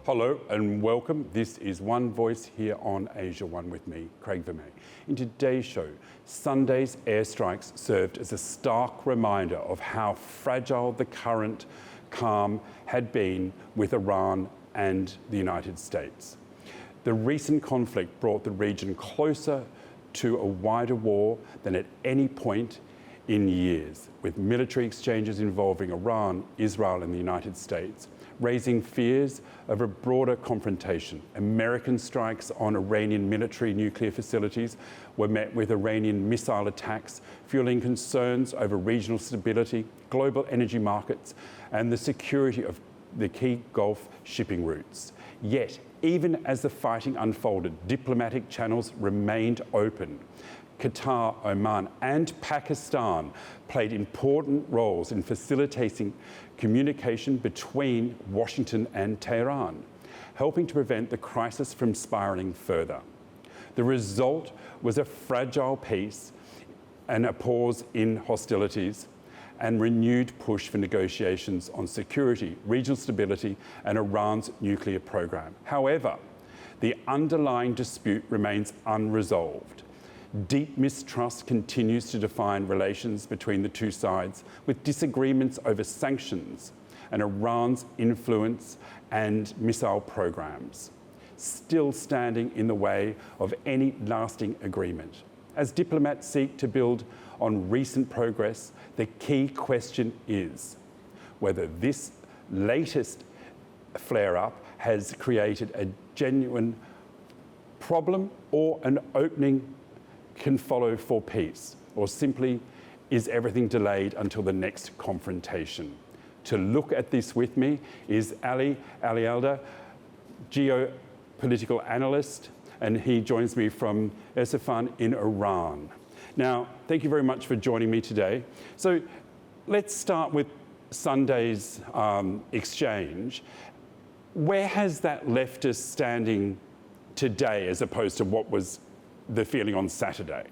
Hello and welcome. This is One Voice here on Asia One with me, Craig Vermay. In today's show, Sunday's airstrikes served as a stark reminder of how fragile the current calm had been with Iran and the United States. The recent conflict brought the region closer to a wider war than at any point in years, with military exchanges involving Iran, Israel and the United States, raising fears of a broader confrontation. American strikes on Iranian military nuclear facilities were met with Iranian missile attacks, fueling concerns over regional stability, global energy markets, and the security of the key Gulf shipping routes. Yet, even as the fighting unfolded, diplomatic channels remained open. Qatar, Oman and Pakistan played important roles in facilitating communication between Washington and Tehran, helping to prevent the crisis from spiralling further. The result was a fragile peace and a pause in hostilities and renewed push for negotiations on security, regional stability and Iran's nuclear program. However, the underlying dispute remains unresolved. Deep mistrust continues to define relations between the two sides, with disagreements over sanctions and Iran's influence and missile programs still standing in the way of any lasting agreement. As diplomats seek to build on recent progress, the key question is whether this latest flare-up has created a genuine problem or an opening can follow for peace, or simply is everything delayed until the next confrontation. To look at this with me is Ali Alialda, geopolitical analyst, and he joins me from Isfahan in Iran. Now, thank you very much for joining me today. So let's start with Sunday's exchange. Where has that left us standing today as opposed to what was the feeling on Saturday?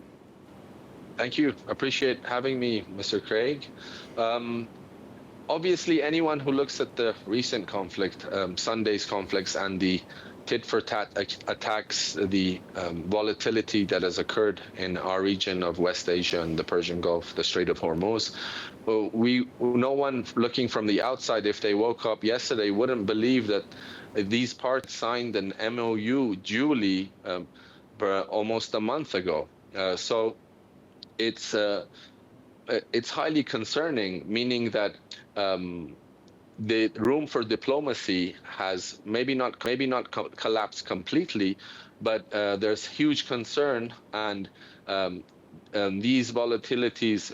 Thank you. Appreciate having me, Mr. Craig. Obviously, anyone who looks at the recent conflict, Sunday's conflicts and the tit-for-tat attacks, the volatility that has occurred in our region of West Asia and the Persian Gulf, the Strait of Hormuz, no one looking from the outside, if they woke up yesterday, wouldn't believe that these parties signed an MOU duly almost a month ago. So it's highly concerning, meaning that the room for diplomacy has maybe not collapsed completely, but there's huge concern, and these volatilities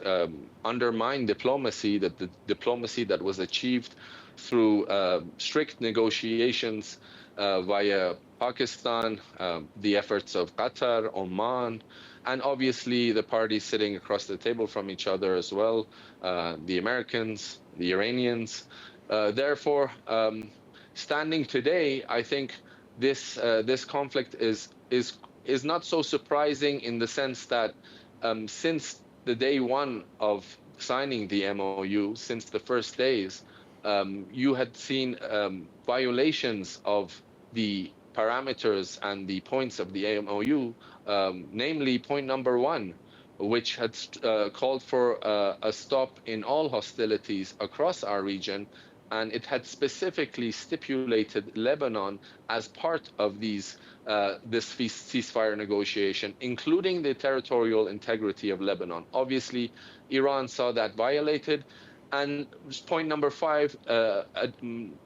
undermine diplomacy, that the diplomacy that was achieved through strict negotiations via Pakistan, the efforts of Qatar, Oman, and obviously the parties sitting across the table from each other as well, the Americans, the Iranians. Therefore, standing today, I think this conflict is not so surprising in the sense that since the day one of signing the MOU, since the first days, you had seen violations of the parameters and the points of the MOU, namely point number one, which had called for a stop in all hostilities across our region, and it had specifically stipulated Lebanon as part of this ceasefire negotiation, including the territorial integrity of Lebanon. Obviously, Iran saw that violated. And point number five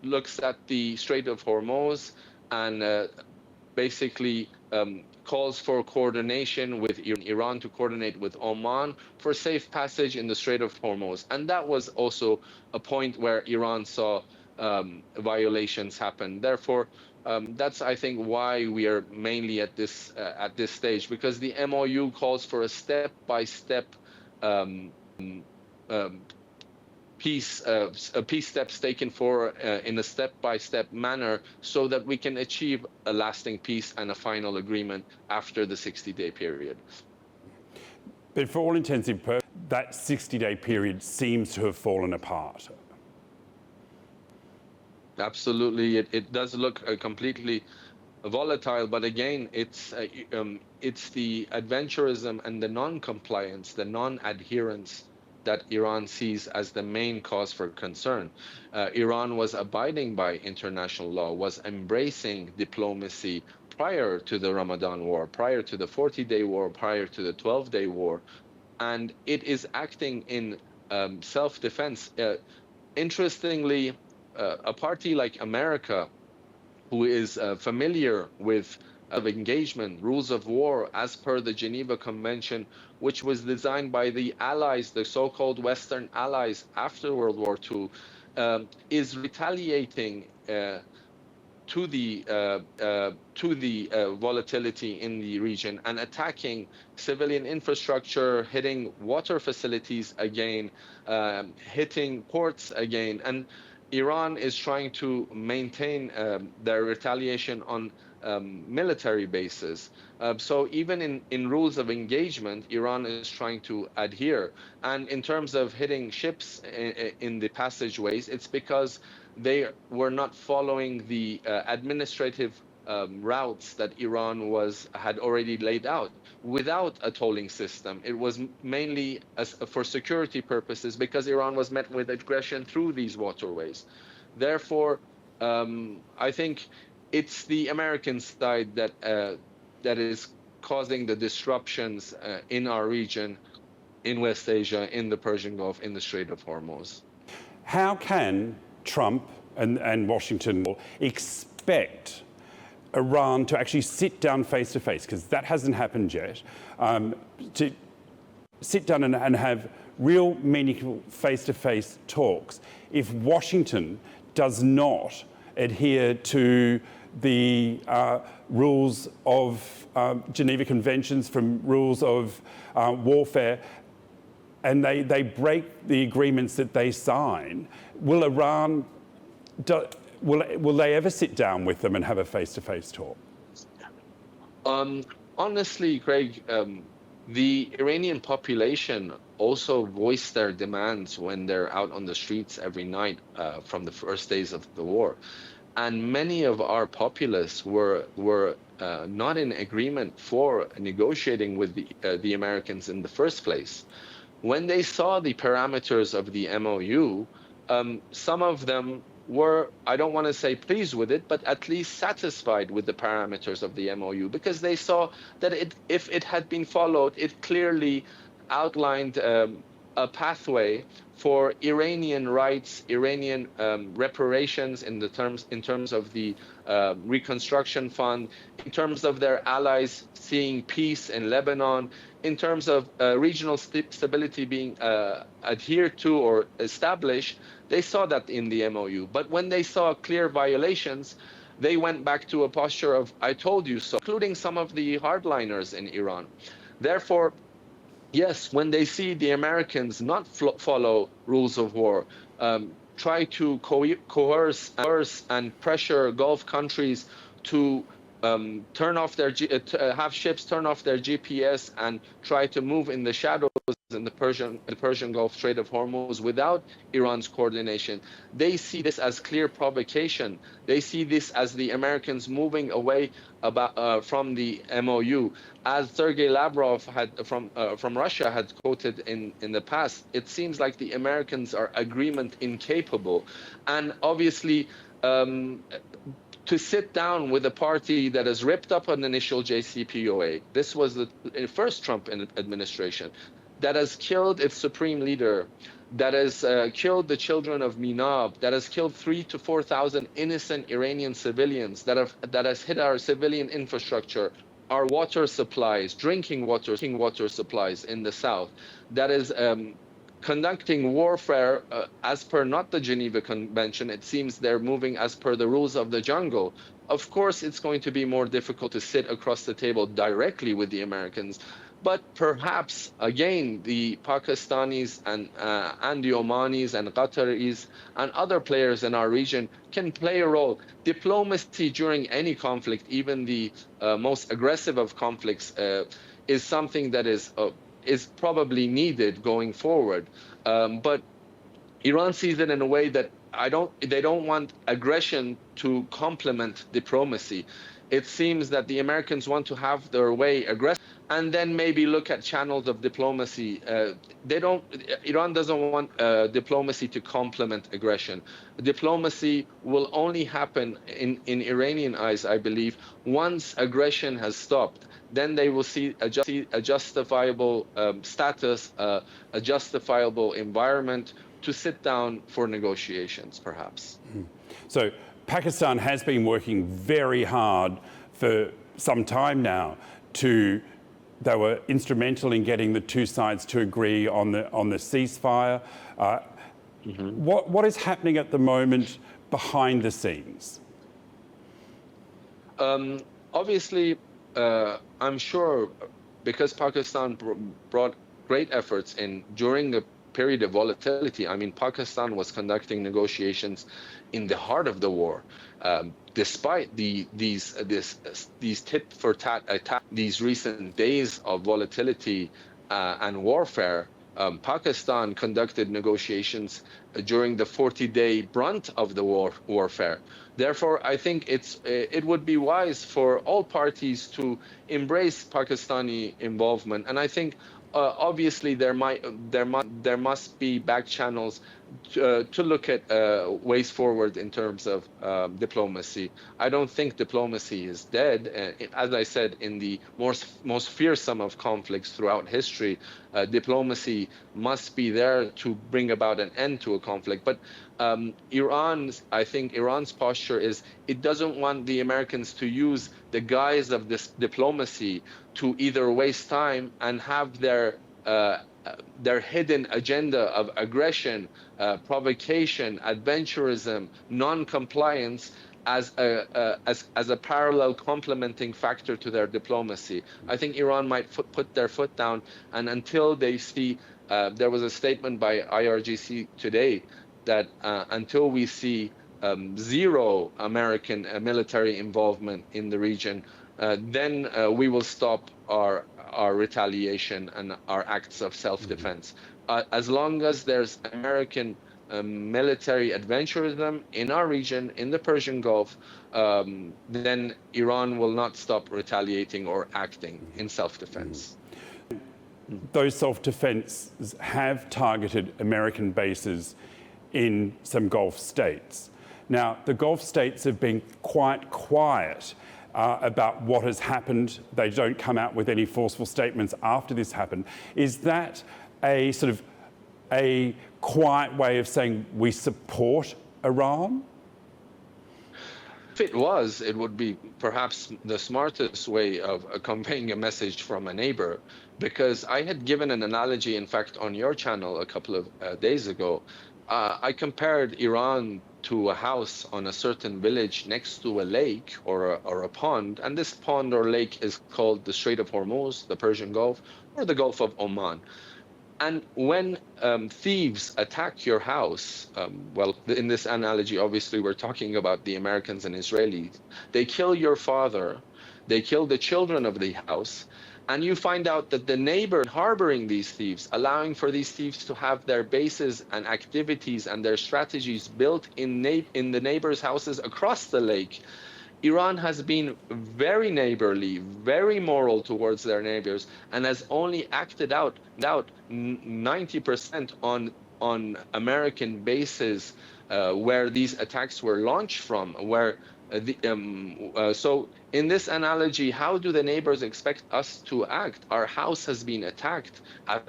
looks at the Strait of Hormuz and basically calls for coordination with Iran to coordinate with Oman for safe passage in the Strait of Hormuz. And that was also a point where Iran saw violations happen. Therefore, that's, I think, why we are mainly at this stage, because the MOU calls for a step-by-step peace steps taken in a step-by-step manner so that we can achieve a lasting peace and a final agreement after the 60-day period. But for all intents and purposes, that 60-day period seems to have fallen apart. Absolutely, it does look completely volatile, but again, it's the adventurism and the non-compliance, the non-adherence that Iran sees as the main cause for concern. Iran was abiding by international law, was embracing diplomacy prior to the Ramadan war, prior to the 40-day war, prior to the 12-day war, and it is acting in self-defense. Interestingly, a party like America, who is familiar with of engagement, rules of war as per the Geneva Convention, which was designed by the allies, the so-called Western allies after World War II, is retaliating to the volatility in the region and attacking civilian infrastructure, hitting water facilities again, hitting ports again, and Iran is trying to maintain their retaliation on military bases. So even in rules of engagement, Iran is trying to adhere. And in terms of hitting ships in the passageways, it's because they were not following the administrative routes that Iran had already laid out without a tolling system. It was mainly for security purposes because Iran was met with aggression through these waterways. Therefore, I think it's the American side that is causing the disruptions in our region, in West Asia, in the Persian Gulf, in the Strait of Hormuz. How can Trump and Washington expect Iran to actually sit down face to face, because that hasn't happened yet, to sit down and have real meaningful face to face talks if Washington does not adhere to the rules of Geneva Conventions, from rules of warfare, and they break the agreements that they sign? Will Iran, will they ever sit down with them and have a face-to-face talk? Honestly, Craig, the Iranian population also voiced their demands when they're out on the streets every night from the first days of the war. And many of our populace were not in agreement for negotiating with the Americans in the first place. When they saw the parameters of the MOU, some of them were, I don't want to say pleased with it, but at least satisfied with the parameters of the MOU, because they saw that if it had been followed, it clearly outlined a pathway for Iranian rights, Iranian reparations in terms of the reconstruction fund, in terms of their allies seeing peace in Lebanon, in terms of regional stability being adhered to or established. They saw that in the MOU. But when they saw clear violations, they went back to a posture of "I told you so," including some of the hardliners in Iran. Therefore, yes, when they see the Americans not follow rules of war, try to coerce and pressure Gulf countries to turn off have ships turn off their GPS and try to move in the shadows in the Persian Gulf, Strait of Hormuz, without Iran's coordination. They see this as clear provocation. They see this as the Americans moving away from the MOU. As Sergei Lavrov from Russia had quoted in the past, it seems like the Americans are agreement incapable. And obviously, to sit down with a party that has ripped up an initial JCPOA, this was the first Trump administration, that has killed its supreme leader, that has killed the children of Minab, that has killed 3,000 to 4,000 innocent Iranian civilians, that has hit our civilian infrastructure, our water supplies, drinking water supplies in the south, that is conducting warfare as per not the Geneva Convention. It seems they're moving as per the rules of the jungle. Of course, it's going to be more difficult to sit across the table directly with the Americans, but perhaps, again, the Pakistanis and the Omanis and Qataris and other players in our region can play a role. Diplomacy during any conflict, even the most aggressive of conflicts, is something that is probably needed going forward. But Iran sees it in a way that they don't want aggression to complement diplomacy. It seems that the Americans want to have their way aggressive and then maybe look at channels of diplomacy. Iran doesn't want diplomacy to complement aggression. Diplomacy will only happen in Iranian eyes, I believe, once aggression has stopped. Then they will see a justifiable status, a justifiable environment to sit down for negotiations, perhaps. So Pakistan has been working very hard for some time now they were instrumental in getting the two sides to agree on the ceasefire. What is happening at the moment behind the scenes? Obviously, I'm sure because Pakistan brought great efforts in during the period of volatility. I mean, Pakistan was conducting negotiations in the heart of the war, despite these tit-for-tat attacks, these recent days of volatility and warfare. Pakistan conducted negotiations during the 40-day brunt of the warfare. Therefore, I think it would be wise for all parties to embrace Pakistani involvement, and I think obviously there must be back channels to look at ways forward in terms of diplomacy. I don't think diplomacy is dead. As I said, in the most fearsome of conflicts throughout history, diplomacy must be there to bring about an end to a conflict. But I think Iran's posture is it doesn't want the Americans to use the guise of this diplomacy to either waste time and have their hidden agenda of aggression, provocation, adventurism, non-compliance as a parallel complementing factor to their diplomacy. I think Iran might put their foot down, and until they see, there was a statement by IRGC today that until we see zero American military involvement in the region, then we will stop our retaliation and our acts of self-defense. As long as there's American military adventurism in our region, in the Persian Gulf, then Iran will not stop retaliating or acting in self-defense. Those self-defense have targeted American bases in some Gulf states. Now, the Gulf states have been quite quiet about what has happened. They don't come out with any forceful statements after this happened. Is that a sort of a quiet way of saying we support Iran? If it was, it would be perhaps the smartest way of conveying a message from a neighbor, because I had given an analogy, in fact, on your channel a couple of days ago. I compared Iran to a house on a certain village next to a lake or a pond, and this pond or lake is called the Strait of Hormuz, the Persian Gulf, or the Gulf of Oman. And when thieves attack your house, well, in this analogy, obviously, we're talking about the Americans and Israelis. They kill your father, they kill the children of the house, and you find out that the neighbor harboring these thieves, allowing for these thieves to have their bases and activities and their strategies built in the neighbors' houses across the lake. Iran has been very neighborly, very moral towards their neighbors, and has only acted out 90% on American bases where these attacks were launched from. So in this analogy, how do the neighbors expect us to act? Our house has been attacked,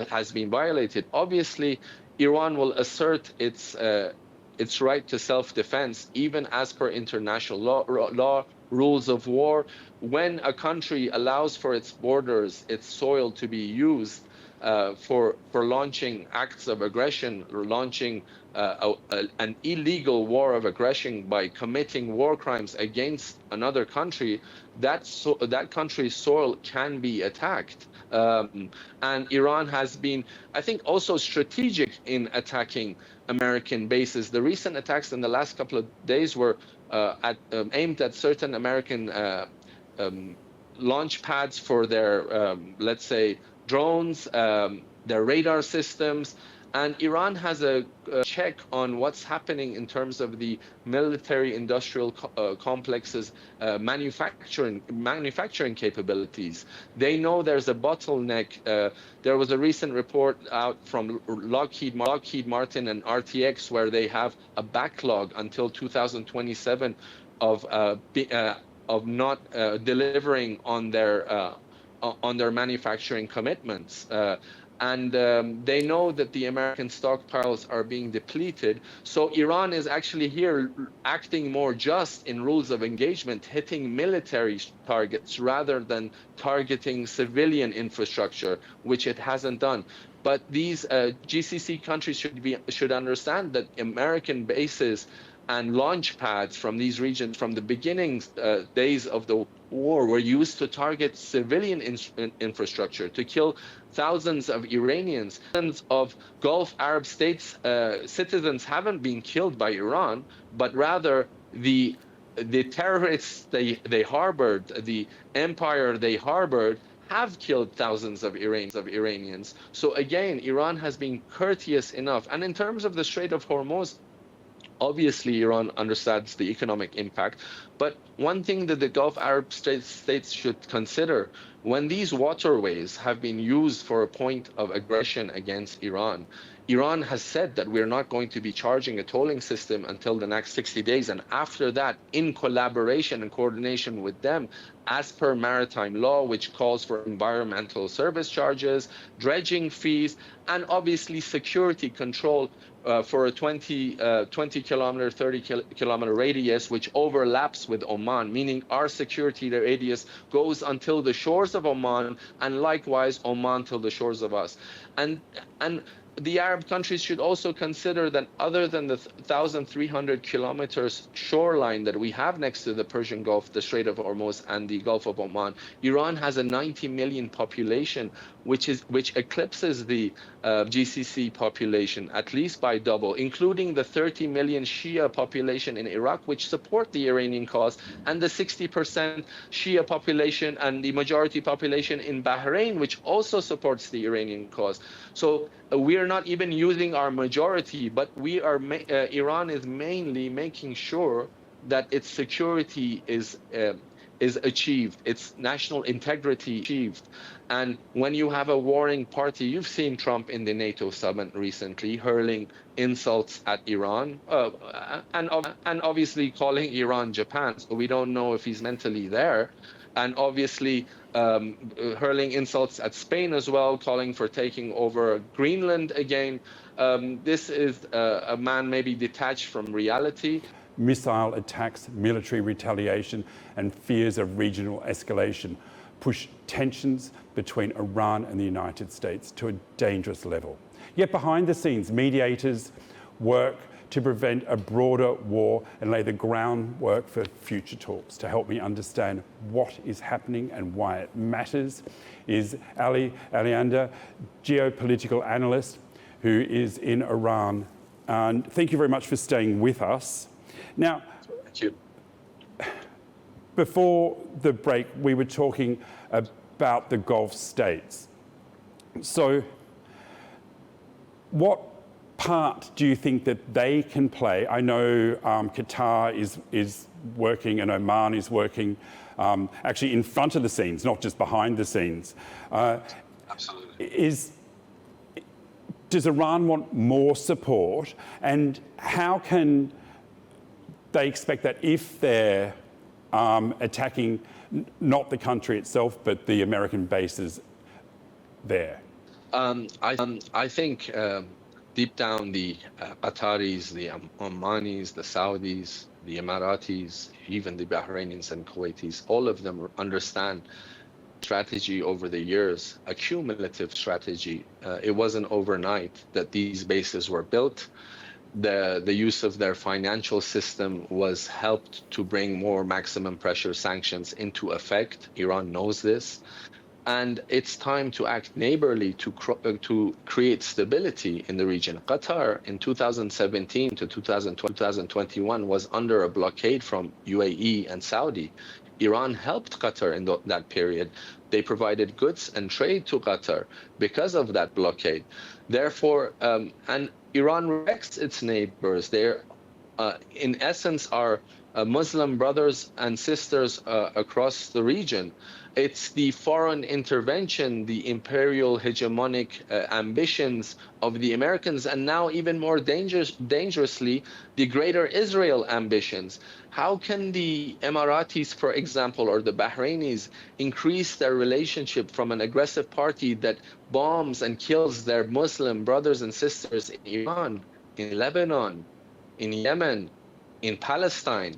has been violated. Obviously, Iran will assert its right to self-defense, even as per international law, rules of war. When a country allows for its borders, its soil to be used for launching acts of aggression, or launching an illegal war of aggression by committing war crimes against another country, that country's soil can be attacked. And Iran has been, I think, also strategic in attacking American bases. The recent attacks in the last couple of days were aimed at certain American launch pads for their, let's say, drones, their radar systems, And Iran has a check on what's happening in terms of the military-industrial complexes, manufacturing capabilities. They know there's a bottleneck. There was a recent report out from Lockheed Martin and RTX where they have a backlog until 2027 of not delivering on their manufacturing commitments. And they know that the American stockpiles are being depleted. So Iran is actually here acting more just in rules of engagement, hitting military targets rather than targeting civilian infrastructure, which it hasn't done. But these GCC countries should understand that American bases and launch pads from these regions from the beginning days of the war were used to target civilian infrastructure, to kill thousands of Iranians. Thousands of Gulf Arab states citizens haven't been killed by Iran, but rather the terrorists they harbored, the empire they harbored, have killed thousands of Iranians. So again, Iran has been courteous enough. And in terms of the Strait of Hormuz, obviously, Iran understands the economic impact. But one thing that the Gulf Arab states should consider, when these waterways have been used for a point of aggression against Iran, Iran has said that we're not going to be charging a tolling system until the next 60 days. And after that, in collaboration and coordination with them, as per maritime law, which calls for environmental service charges, dredging fees, and obviously security control for a 20 kilometer, 30 kilometer radius, which overlaps with Oman, meaning our security radius goes until the shores of Oman, and likewise Oman till the shores of us. And the Arab countries should also consider that other than the 1,300 kilometers shoreline that we have next to the Persian Gulf, the Strait of Hormuz, and the Gulf of Oman, Iran has a 90 million population, which eclipses the GCC population at least by double, including the 30 million Shia population in Iraq, which support the Iranian cause, and the 60% Shia population and the majority population in Bahrain, which also supports the Iranian cause. So we are not even using our majority, but Iran is mainly making sure that its security is achieved, its national integrity achieved. And when you have a warring party, you've seen Trump in the NATO summit recently hurling insults at Iran, and obviously calling Iran Japan. So we don't know if he's mentally there. And obviously hurling insults at Spain as well, calling for taking over Greenland again. This is a man maybe detached from reality. Missile attacks, military retaliation, and fears of regional escalation push tensions between Iran and the United States to a dangerous level. Yet behind the scenes, mediators work to prevent a broader war and lay the groundwork for future talks. To help me understand what is happening and why it matters is Ali Alianda, geopolitical analyst who is in Iran. And thank you very much for staying with us. Now, thank you. Before the break, we were talking about the Gulf states. So what part do you think that they can play? I know Qatar is working and Oman is working actually in front of the scenes, not just behind the scenes. Absolutely. Does Iran want more support? And how can they expect that if they're attacking not the country itself, but the American bases there? I think deep down the Qataris, the Omanis, the Saudis, the Emiratis, even the Bahrainis and Kuwaitis, all of them understand strategy over the years, a cumulative strategy. It wasn't overnight that these bases were built. The use of their financial system was helped to bring more maximum pressure sanctions into effect. Iran knows this. And it's time to act neighborly to create stability in the region. Qatar in 2017 to 2021 was under a blockade from UAE and Saudi. Iran helped Qatar in that period. They provided goods and trade to Qatar because of that blockade. Therefore, and Iran respects its neighbors. They're, in essence, are Muslim brothers and sisters across the region. It's the foreign intervention, the imperial hegemonic ambitions of the Americans, and now even more dangerously, the greater Israel ambitions. How can the Emiratis, for example, or the Bahrainis increase their relationship from an aggressive party that bombs and kills their Muslim brothers and sisters in Iran, in Lebanon, in Yemen, in Palestine?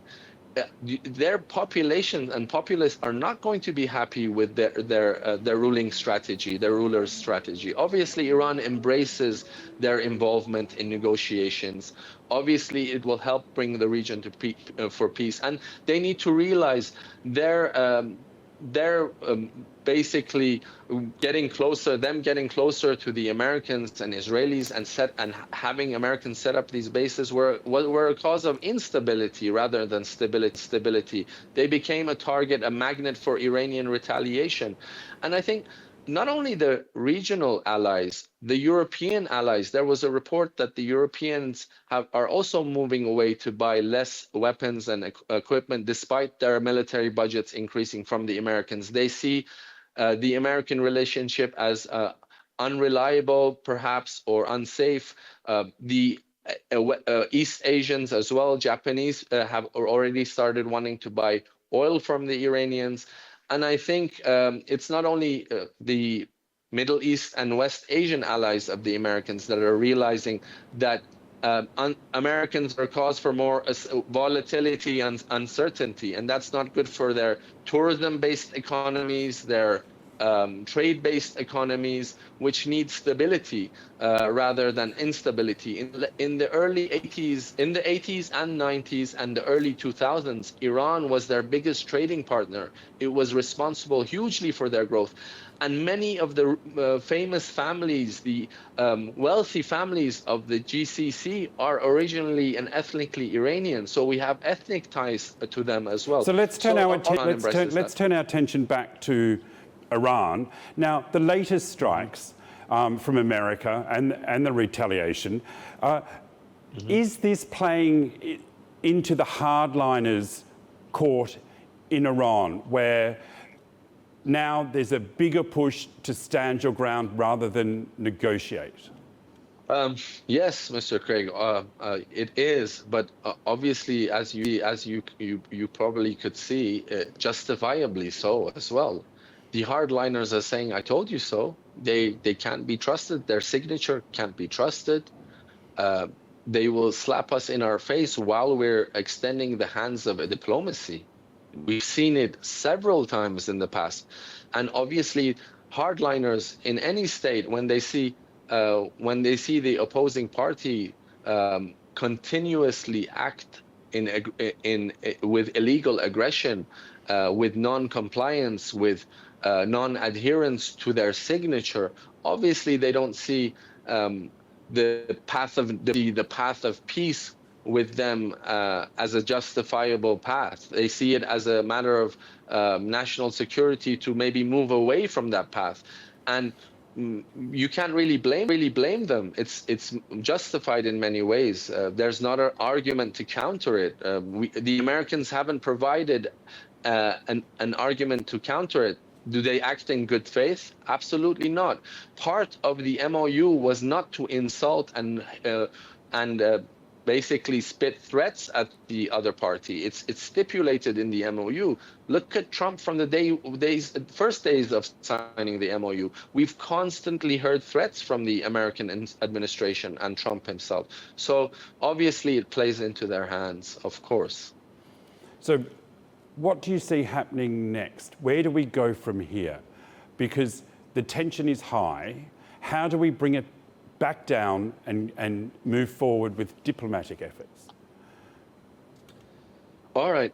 Their population and populace are not going to be happy with their ruling strategy, their ruler's strategy. Obviously, Iran embraces their involvement in negotiations. Obviously, it will help bring the region to for peace, and they need to realize they're basically getting closer to the Americans and Israelis and having Americans set up these bases were a cause of instability rather than stability. They became a target, a magnet for Iranian retaliation. And I think not only the regional allies, the European allies, there was a report that the Europeans are also moving away to buy less weapons and equipment despite their military budgets increasing from the Americans. They see the American relationship as unreliable, perhaps, or unsafe. The East Asians as well, Japanese, have already started wanting to buy oil from the Iranians. And I think it's not only the Middle East and West Asian allies of the Americans that are realizing that Americans are cause for more volatility and uncertainty, and that's not good for their tourism-based economies, their trade-based economies, which need stability rather than instability. In the early 80s, in the 80s and 90s and the early 2000s, Iran was their biggest trading partner. It was responsible hugely for their growth. And many of the famous families, the wealthy families of the GCC are originally and ethnically Iranian. So we have ethnic ties to them as well. So let's turn our attention back to Iran. Now, the latest strikes from America and the retaliation, is this playing into the hardliners' court in Iran, where now there's a bigger push to stand your ground rather than negotiate? Yes, Mr. Craig, it is, but obviously, as you probably could see, justifiably so as well. The hardliners are saying, "I told you so." They can't be trusted. Their signature can't be trusted. They will slap us in our face while we're extending the hands of a diplomacy. We've seen it several times in the past. And obviously, hardliners in any state, when they see the opposing party continuously act with illegal aggression, with non-compliance, with non-adherence to their signature, obviously they don't see the path of peace with them as a justifiable path. They see it as a matter of national security to maybe move away from that path. And you can't really blame them. It's justified in many ways. There's not an argument to counter it. The Americans haven't provided an argument to counter it. Do they act in good faith? Absolutely not. Part of the MOU was not to insult and basically spit threats at the other party. It's stipulated in the MOU. Look at Trump from the first days of signing the MOU. We've constantly heard threats from the American administration and Trump himself. So obviously it plays into their hands, of course. So what do you see happening next? Where do we go from here? Because the tension is high. How do we bring it back down and move forward with diplomatic efforts? All right.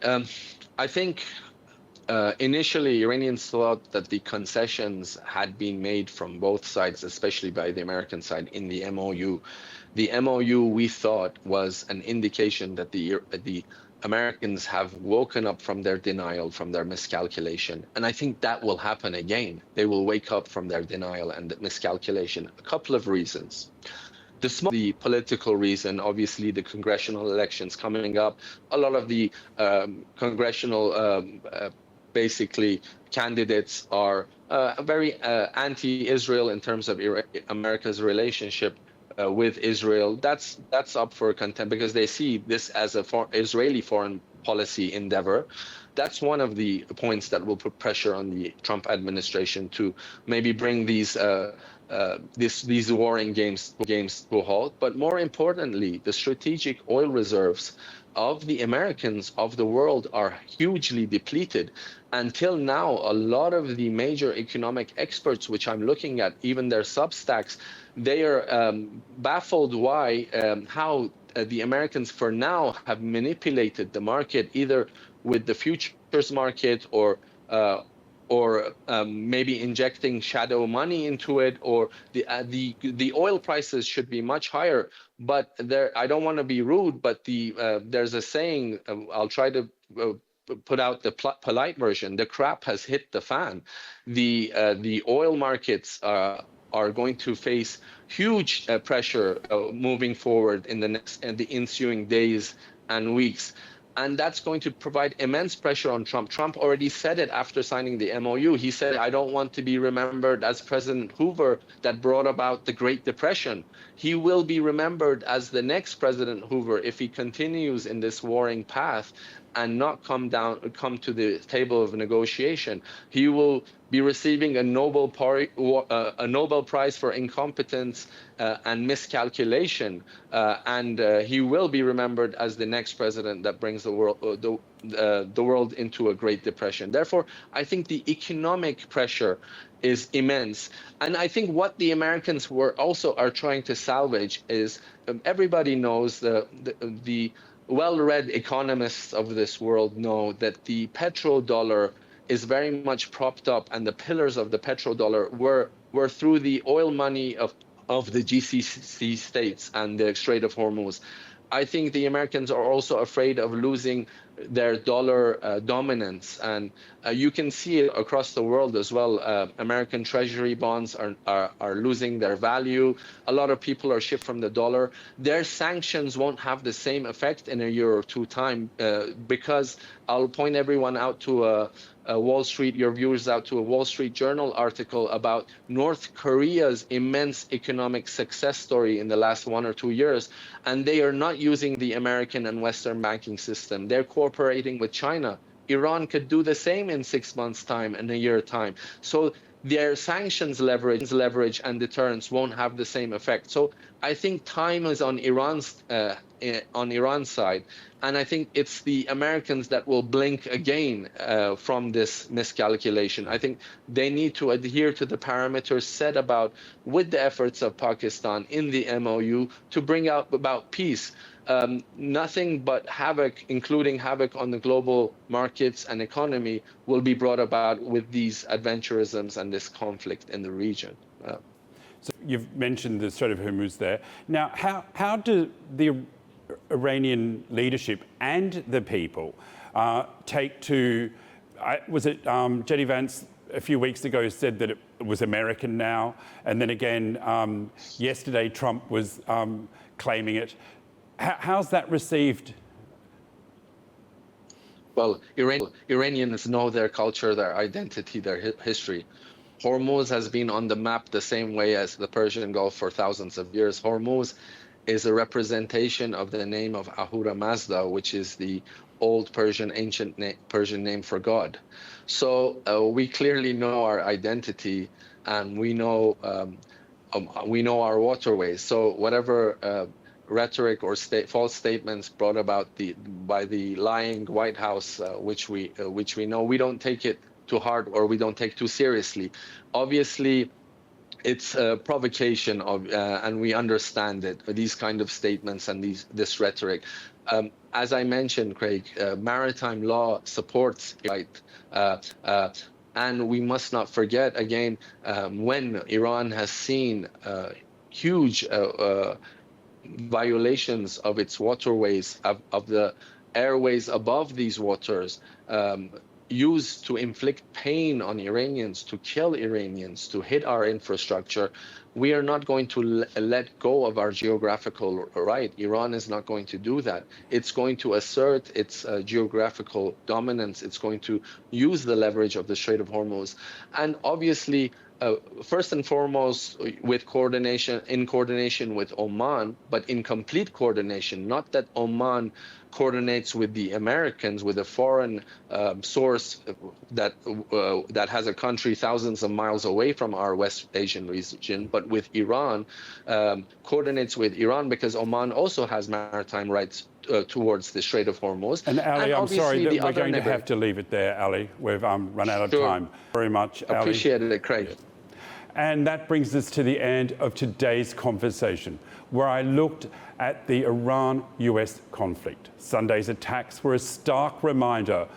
I think Initially, Iranians thought that the concessions had been made from both sides, especially by the American side in the MOU. The MOU, we thought, was an indication that the Americans have woken up from their denial, from their miscalculation. And I think that will happen again. They will wake up from their denial and miscalculation. A couple of reasons. The political reason, obviously, the congressional elections coming up, a lot of the congressional basically candidates are very anti-Israel in terms of America's relationship with Israel. That's up for contempt because they see this as a Israeli foreign policy endeavor. That's one of the points that will put pressure on the Trump administration to maybe bring these warring games to a halt. But more importantly, the strategic oil reserves of the Americans, of the world, are hugely depleted. Until now, a lot of the major economic experts, which I'm looking at, even their Substacks, they are baffled how the Americans for now have manipulated the market, either with the futures market or maybe injecting shadow money into it, or the oil prices should be much higher. But I don't want to be rude, but there's a saying. I'll try to put out the polite version. The crap has hit the fan. The oil markets are going to face huge pressure moving forward in the ensuing days and weeks. And that's going to provide immense pressure on Trump. Trump already said it after signing the MOU. He said, I don't want to be remembered as President Hoover that brought about the Great Depression. He will be remembered as the next President Hoover if he continues in this warring path and not come to the table of negotiation. He will be receiving a Nobel Prize for incompetence and miscalculation, and he will be remembered as the next president that brings the world into a Great Depression. Therefore, I think the economic pressure is immense. And I think what the Americans are trying to salvage is, everybody knows, the well-read economists of this world know that the petrodollar is very much propped up, and the pillars of the petrodollar were through the oil money of the GCC states and the Strait of Hormuz. I think the Americans are also afraid of losing their dollar dominance, and you can see it across the world as well. American Treasury bonds are losing their value. A lot of people are shifting from the dollar. Their sanctions won't have the same effect in a year or two time, because I'll point everyone out to your viewers out to a Wall Street Journal article about North Korea's immense economic success story in the last 1 or 2 years. And they are not using the American and Western banking system. They're cooperating with China. Iran could do the same in 6 months' time and a year time. So their sanctions leverage and deterrence won't have the same effect. So I think time is on Iran's side, and I think it's the Americans that will blink again from this miscalculation. I think they need to adhere to the parameters set with the efforts of Pakistan in the MOU to bring about peace. Nothing but havoc, including havoc on the global markets and economy, will be brought about with these adventurisms and this conflict in the region. So you've mentioned the Strait of Hormuz there. Now, how do the Iranian leadership and the people take to, was it J.D. Vance a few weeks ago said that it was American now, and then again yesterday Trump was claiming it. How's that received? Well, Iranians know their culture, their identity, their history. Hormuz has been on the map the same way as the Persian Gulf for thousands of years. Hormuz is a representation of the name of Ahura Mazda, which is the old ancient Persian name for God. So we clearly know our identity, and we know our waterways. So whatever rhetoric or false statements brought about by the lying White House, which we know, we don't take it to heart, or we don't take too seriously. Obviously, it's a provocation and we understand it. These kind of statements and this rhetoric. As I mentioned, Craig, maritime law supports right. And we must not forget, again, when Iran has seen huge violations of its waterways, of the airways above these waters, used to inflict pain on Iranians, to kill Iranians, to hit our infrastructure, we are not going to let go of our geographical right. Iran is not going to do that. It's going to assert its geographical dominance. It's going to use the leverage of the Strait of Hormuz. And obviously, first and foremost, with coordination, in coordination with Oman, but in complete coordination, not that Oman coordinates with the Americans, with a foreign source that has a country thousands of miles away from our West Asian region, but with Iran, coordinates with Iran because Oman also has maritime rights towards the Strait of Hormuz. And Ali, I'm sorry that we're going to have to leave it there, Ali. We've run out of time. Very much, Ali. Appreciate it, Craig. Yeah. And that brings us to the end of today's conversation, where I looked at the Iran-US conflict. Sunday's attacks were a stark reminder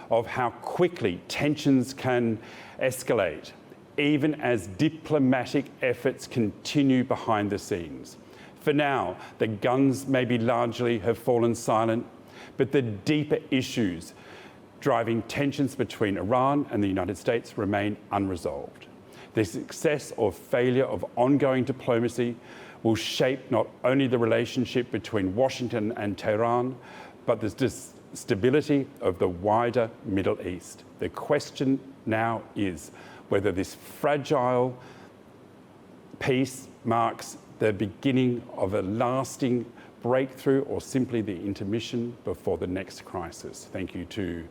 of how quickly tensions can escalate, even as diplomatic efforts continue behind the scenes. For now, the guns maybe largely have fallen silent, but the deeper issues driving tensions between Iran and the United States remain unresolved. The success or failure of ongoing diplomacy will shape not only the relationship between Washington and Tehran, but the stability of the wider Middle East. The question now is whether this fragile peace marks the beginning of a lasting breakthrough or simply the intermission before the next crisis. Thank you to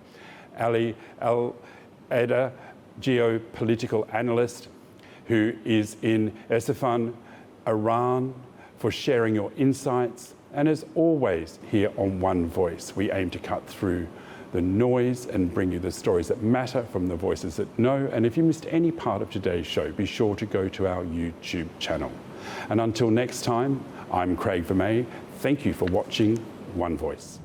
Ali Al-Eda, geopolitical analyst who is in Isfahan, Iran, for sharing your insights. And as always, here on One Voice, we aim to cut through the noise and bring you the stories that matter from the voices that know. And if you missed any part of today's show, be sure to go to our YouTube channel. And until next time, I'm Craig Vermay. Thank you for watching One Voice.